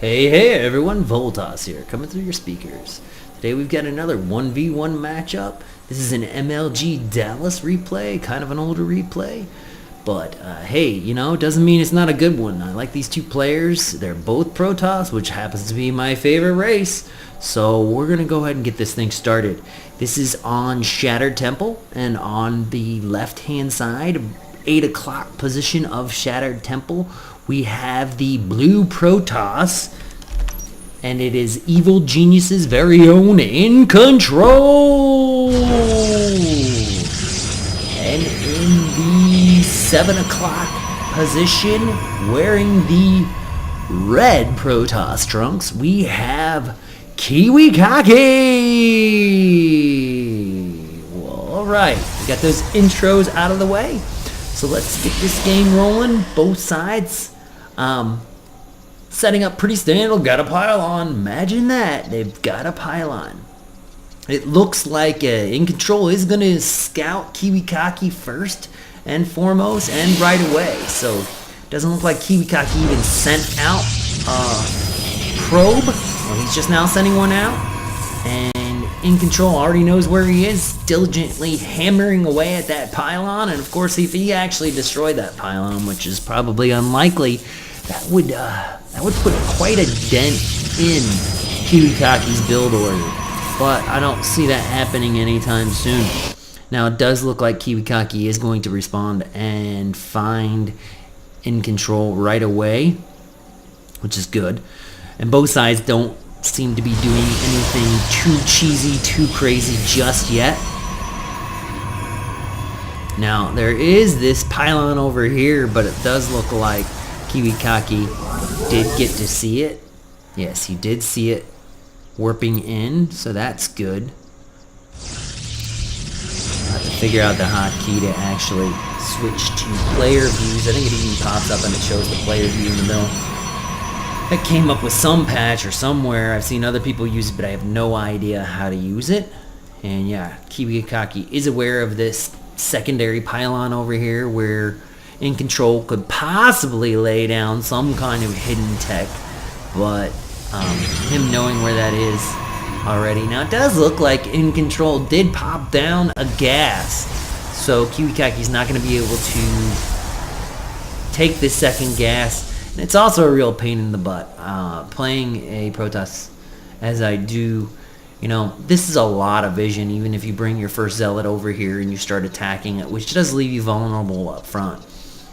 Hey everyone, Voltas here, coming through your speakers. Today we've got another 1v1 matchup. This is an MLG Dallas replay, kind of an older replay. But hey, you know, doesn't mean it's not a good one. I like these two players. They're both Protoss, which happens to be my favorite race. So we're going to go ahead and get this thing started. This is on Shattered Temple, and on the left-hand side, 8 o'clock position of Shattered Temple, we have the blue Protoss, and it is Evil Genius's very own Incontrol. And in the 7 o'clock position, wearing the red Protoss trunks, we have KiwiKaKi. Well, alright, we got those intros out of the way. So let's get this game rolling. Both sides setting up pretty standard. Got a pylon. Imagine that. They've got a pylon. It looks like Incontrol is going to scout KiwiKaKi first and foremost and right away. So it doesn't look like KiwiKaKi even sent out a probe. Well, he's just now sending one out. And Incontrol already knows where he is, diligently hammering away at that pylon. And of course, if he actually destroyed that pylon, which is probably unlikely, that would put quite a dent in KiwiKaKi's build order. But I don't see that happening anytime soon. Now, it does look like KiwiKaKi is going to respond and find Incontrol right away, which is good. And both sides don't seem to be doing anything too cheesy, too crazy just yet. Now, there is this pylon over here, but it does look like KiwiKaKi did get to see it. Yes, he did see it warping in, so that's good. I'll have to figure out the hotkey to actually switch to player views. I think it even pops up and it shows the player view in the middle. It came up with some patch or somewhere. I've seen other people use it, but I have no idea how to use it. And yeah, KiwiKaKi is aware of this secondary pylon over here where Incontrol could possibly lay down some kind of hidden tech, but him knowing where that is already. Now it does look like Incontrol did pop down a gas, so KiwiKaKi's not going to be able to take this second gas. And it's also a real pain in the butt. Playing a Protoss as I do, you know, this is a lot of vision, even if you bring your first Zealot over here and you start attacking it, which does leave you vulnerable up front.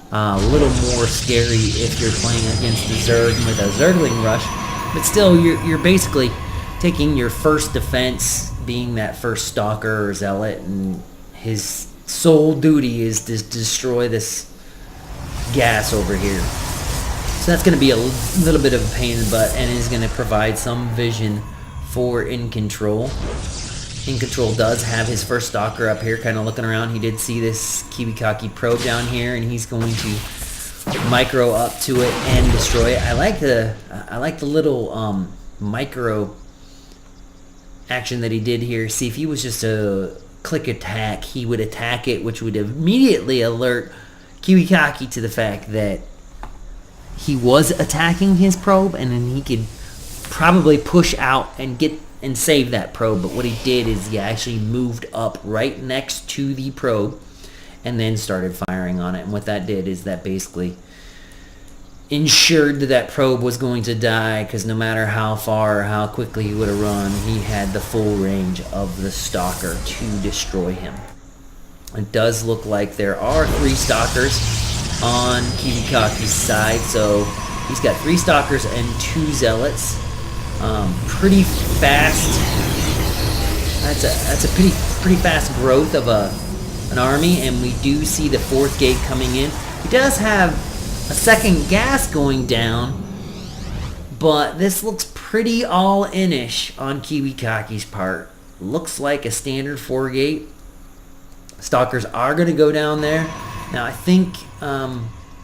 A little more scary if you're playing against the Zerg with a Zergling rush, but still, you're basically taking your first defense, being that first Stalker or Zealot, and his sole duty is to destroy this gas over here. So that's going to be a little bit of a pain in the butt, and is going to provide some vision for Incontrol. Incontrol does have his first Stalker up here, kind of looking around. He did see this KiwiKaKi probe down here, and he's going to micro up to it and destroy it. I like the little micro action that he did here. See, if he was just a click attack, he would attack it, which would immediately alert KiwiKaKi to the fact that he was attacking his probe, and then he could probably push out and get and save that probe. But what he did is he actually moved up right next to the probe and then started firing on it. And what that did is that basically ensured that that probe was going to die, because no matter how far or how quickly he would have run, he had the full range of the Stalker to destroy him. It does look like there are 3 Stalkers on KiwiKaKi's side, so he's got 3 Stalkers and 2 Zealots. Pretty fast. That's a pretty fast growth of an army, and we do see the 4th gate coming in. He does have a second gas going down, but this looks pretty all-in-ish on KiwiKaKi's part. Looks like a standard 4 gate. Stalkers are going to go down there. Now I think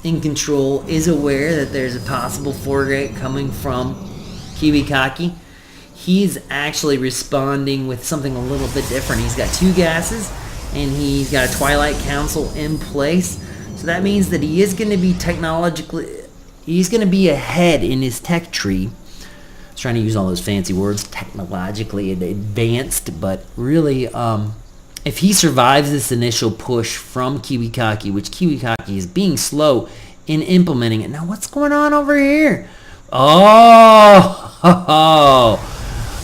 Incontrol is aware that there's a possible 4 gate coming from KiwiKaKi. He's actually responding with something a little bit different. He's got 2 gases, and he's got a Twilight Council in place. So that means that he is going to be technologically, he's going to be ahead in his tech tree trying to use all those fancy words, technologically advanced, but really, if he survives this initial push from KiwiKaKi, which KiwiKaKi is being slow in implementing it. Now, what's going on over here? Oh,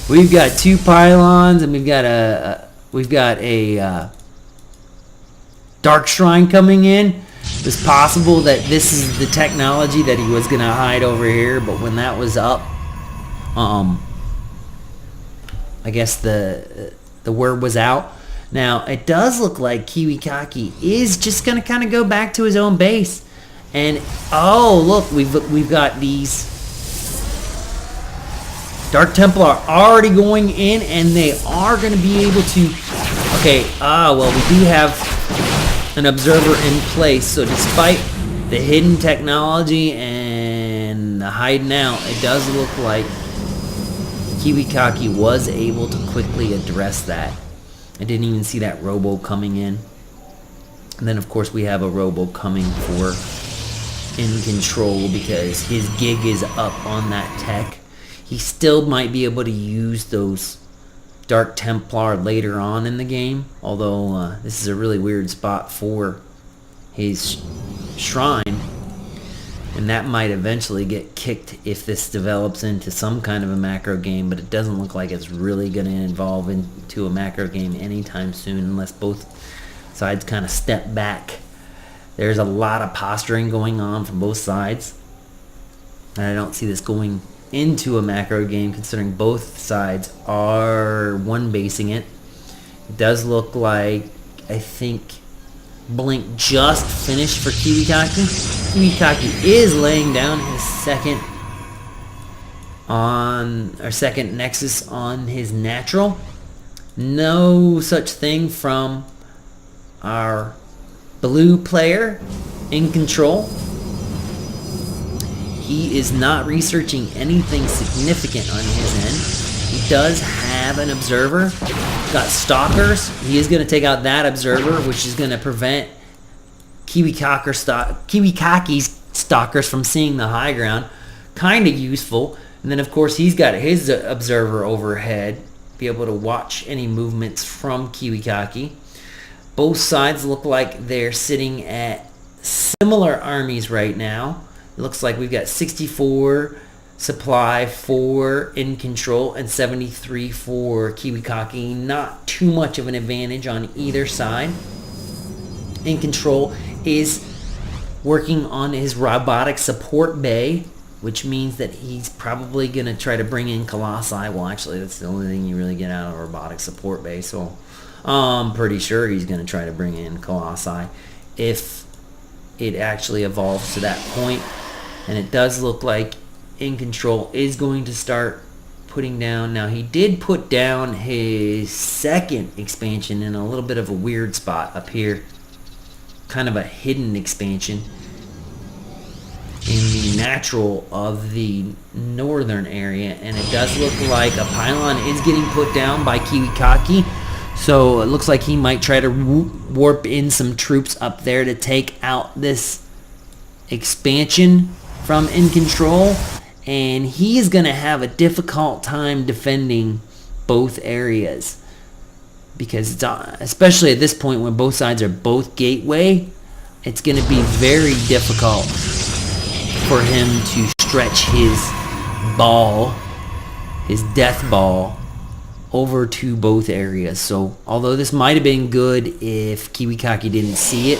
we've got 2 pylons, and we've got a Dark Shrine coming in. It's possible that this is the technology that he was going to hide over here, but when that was up, I guess the word was out. Now, it does look like KiwiKaKi is just going to kind of go back to his own base. And, oh, look, we've got these Dark Templar already going in, and they are going to be able to... Okay, well, we do have an observer in place, so despite the hidden technology and the hiding out, it does look like KiwiKaKi was able to quickly address that. I didn't even see that robo coming in. And then, of course, we have a robo coming for Incontrol because his gig is up on that tech. He still might be able to use those Dark Templar later on in the game, although this is a really weird spot for his shrine, and that might eventually get kicked if this develops into some kind of a macro game, but it doesn't look like it's really going to evolve into a macro game anytime soon unless both sides kind of step back. There's a lot of posturing going on from both sides, and I don't see this going into a macro game considering both sides are one-basing it. It does look like, I think, Blink just finished for KiwiKaKi. KiwiKaKi is laying down his second Nexus on his natural. No such thing from our blue player, Incontrol. He is not researching anything significant on his end. He does have an observer. Got stalkers. He is going to take out that observer, which is going to prevent KiwiKaKi's stalkers from seeing the high ground. Kind of useful. And then, of course, he's got his observer overhead. Be able to watch any movements from KiwiKaKi. Both sides look like they're sitting at similar armies right now. It looks like we've got 64 supply for Incontrol and 73 for KiwiKaKi. Not too much of an advantage on either side. Incontrol is working on his robotic support bay, which means that he's probably going to try to bring in Colossi. Well, actually, that's the only thing you really get out of a robotic support bay, so I'm pretty sure he's going to try to bring in Colossi if it actually evolves to that point. And it does look like Incontrol is going to start putting down. Now, he did put down his second expansion in a little bit of a weird spot up here. Kind of a hidden expansion in the natural of the northern area. And it does look like a pylon is getting put down by KiwiKaKi. So it looks like he might try to warp in some troops up there to take out this expansion from Incontrol, and he is going to have a difficult time defending both areas because it's, especially at this point when both sides are both gateway, it's going to be very difficult for him to stretch his ball, his death ball, over to both areas. So although this might have been good if KiwiKaKi didn't see it,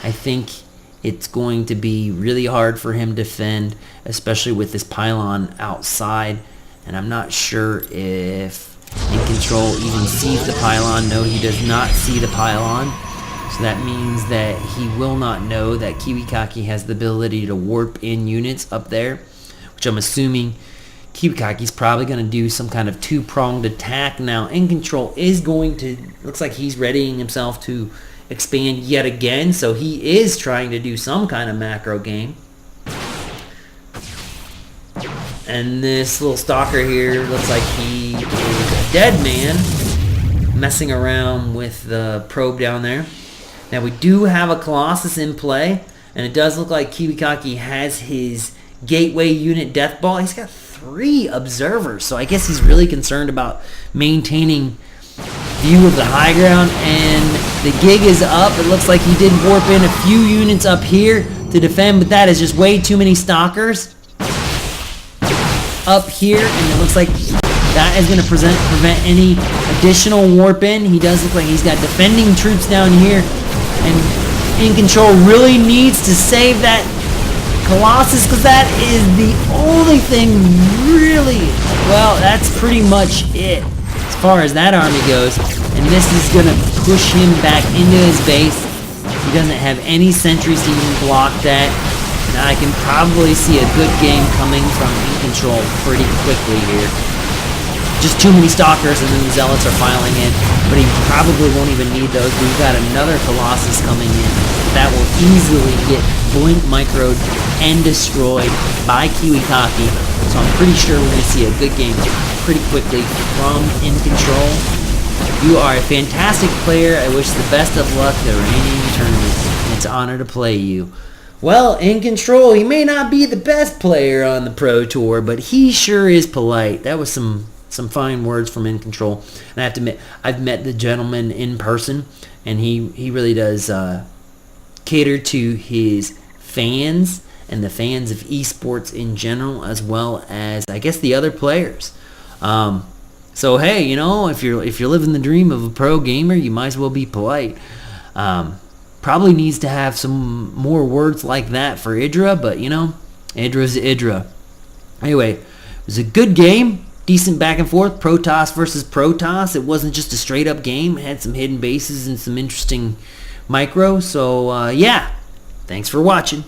I think it's going to be really hard for him to defend, especially with this pylon outside. And I'm not sure if Incontrol even sees the pylon. No, he does not see the pylon. So that means that he will not know that KiwiKaKi has the ability to warp in units up there, which I'm assuming KiwiKaKi's probably going to do some kind of two-pronged attack. Now, Incontrol is going to, looks like he's readying himself to expand yet again, so he is trying to do some kind of macro game. And this little stalker here looks like he is a dead man, messing around with the probe down there. Now we do have a Colossus in play, and it does look like KiwiKaKi has his gateway unit death ball. He's got 3 observers, so I guess he's really concerned about maintaining view of the high ground. And the gig is up. It looks like he did warp in a few units up here to defend, but that is just way too many stalkers up here, and it looks like that is going to prevent any additional warp in. He does look like he's got defending troops down here, and Incontrol really needs to save that Colossus, because that is the only thing really, well, that's pretty much it as far as that army goes. And this is going to push him back into his base. He doesn't have any sentries to even block that. Now I can probably see a good game coming from Incontrol pretty quickly here. Just too many stalkers, and then the zealots are filing in, but he probably won't even need those. We've got another Colossus coming in that will easily get blink microed and destroyed by KiwiKaKi. So I'm pretty sure we're going to see a good game pretty quickly from Incontrol. You are a fantastic player. I wish the best of luck the remaining tournament. It's an honor to play you. Well, Incontrol, he may not be the best player on the Pro Tour, but he sure is polite. That was some fine words from Incontrol. And I have to admit, I've met the gentleman in person, and he really does cater to his fans and the fans of esports in general, as well as, I guess, the other players. So hey, you know, if you're living the dream of a pro gamer, you might as well be polite. Probably needs to have some more words like that for Idra, but you know, Idra's Idra. Anyway, it was a good game. Decent back and forth, Protoss versus Protoss. It wasn't just a straight up game. It had some hidden bases and some interesting micro. So yeah, thanks for watching.